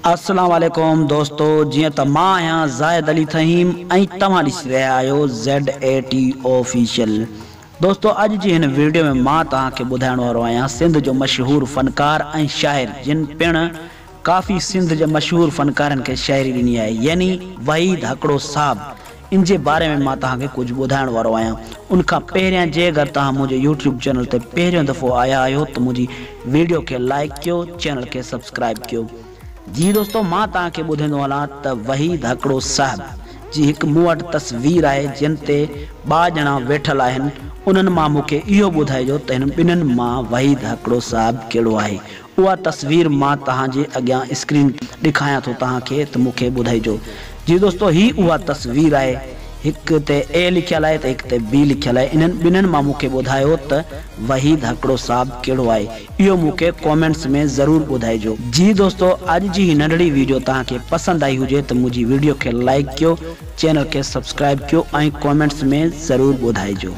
अस्सलाम वालेकुम दोस्तों, जी तो मां आहियां ज़ाहिद अली थहीम ऐं तव्हां ॾिसी रहिया आहियो ZAT ऑफिशियल। दोस्तों अॼु जी हिन वीडियो में मां तव्हांखे ॿुधाइण वारो आहियां सिंध जो मशहूर फ़नकार ऐं शाइर जिन पिण काफ़ी सिंध जे मशहूर फ़नकारनि खे शाइरी ॾिनी आहे, यानी वहीद हकड़ो साहब। इन जे बारे में मां तव्हांखे कुछ ॿुधाइण वारो आहियां। उनखां पहिरियां जे अगर तव्हां मुंहिंजे यूट्यूब चैनल ते पहिरियों दफ़ो आया आहियो तो मुंहिंजी वीडियो के लाइक कयो, चैनल के सब्सक्राइब कयो। जी दोस्तों, मां तव्हांखे ॿुधाईंदो हलां त वहीद हकड़ो साहब जी हिकु मूं वटि तस्वीर आहे जिन ते ॿ ॼणा वेठल आहिनि। उन्हनि मां मूंखे इहो ॿुधाइजो त हिन ॿिन्हिनि मां वहीद हकड़ो साहब कहिड़ो आहे। उहा तस्वीर मां तव्हांजे अॻियां स्क्रीन ॾेखारियां थो तव्हांखे, त मूंखे ॿुधाइजो। जी दोस्तों, ही उहा तस्वीर आहे, हिक ते ए लिखियल आहे त हिक ते बी लिखियल आहे। इन्हनि ॿिन्हिनि मां मूंखे ॿुधायो त वहीद हकड़ो साहब कहिड़ो आहे। इहो मूंखे कमेंट्स में ज़रूर ॿुधाइजो। जी दोस्तों, अॼु जी नंढड़ी वीडियो तव्हांखे पसंदि आई हुजे त मुंहिंजी वीडियो खे लाइक कयो, चैनल खे सब्सक्राइब कयो ऐं कमेंट्स में ज़रूर ॿुधाइजो।